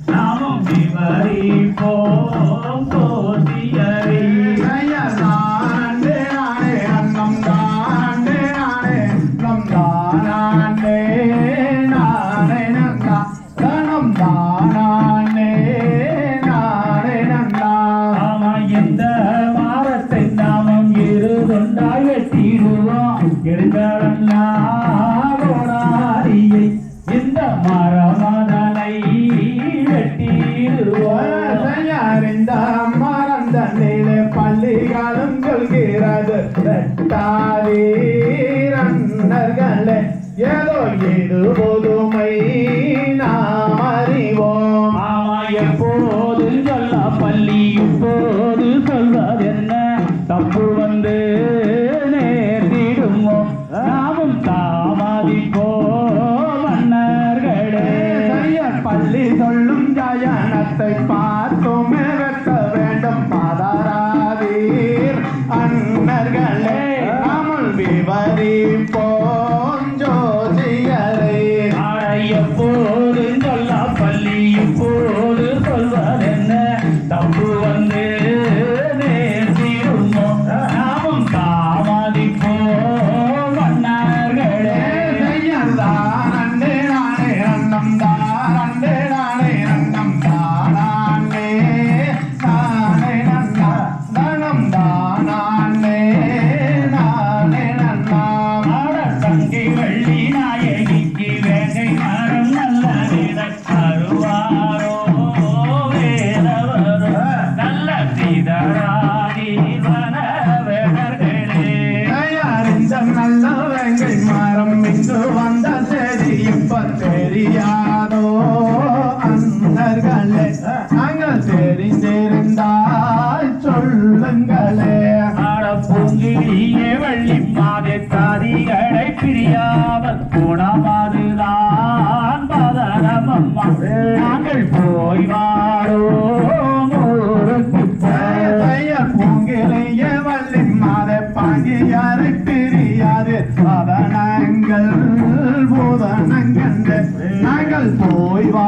நாமும் விவரிப்போம் போதியரை நானே நானே அன்னம் தானே நானே நம் தானே நானே நந்தா தனம் தானே நானே நந்தா. ஆமா, இந்த வாரத்தை நாமும் இருதுண்டாய் வெட்டிடுவோம். எடுக்கலாம் கோடாரியை இந்த மரமதனை வெட்டிடுவோம். அறிந்த மரம் தண்ணிலே பள்ளிகளும் கொள்கிறது வெட்டாரீரன்னர்களே ஏதோ இது பொதுமை நாம் அறிவோம். ஆமா, எப்போது சொல்ல பள்ளி இப்போது சொல்வதென்ன தப்பு வந்து நேர்ந்திடுமோ நாமும் தாமதிப்போம் மன்னர்களே. பள்ளி சொல்லும் ஜயனத்தை பார்த்துமே வெட்ட வேண்டும் பதராதீர் அன்னர்களே நாமல் விவரிப்போம் ஜோதியரை. எப்போது சொல்ல பள்ளி இப்போது சொல்வதென்ன தப்பு வந்து நேர்ந்திடுமோ நாமும் தாமதிப்போம் மன்னர்களே. தானே நானே அன்னம் தானே நானே அன்னம் தானே நானே நன்னா தனம் தானே நானே நன்னா. தங்கை வள்ளி நாயகிக்கு வேங்கை மரம் நல்ல அருவாரோ வேதவரோ நல்ல சீதராணி வனவேடர்களே. அறிந்த நல்ல வேங்கை மரம் இன்று வந்த செய்தி இப்ப தெரியாதோ அன்னர்களே நாங்கள் தெரிந்திருந்தால் சொல்லுங்களே. பூங்கிலியே வள்ளி மாதே தாதிகளை பிரியாமல் குணமாதுதான் பதனமம்மா நாங்கள் போய் வாரோம் ஊருக்கு பெயர் பூங்கிலேய வள்ளி மாத பாங்கியாரை பிரியாது பதனங்கள் பூதனங்கள் நாங்கள் போய் வா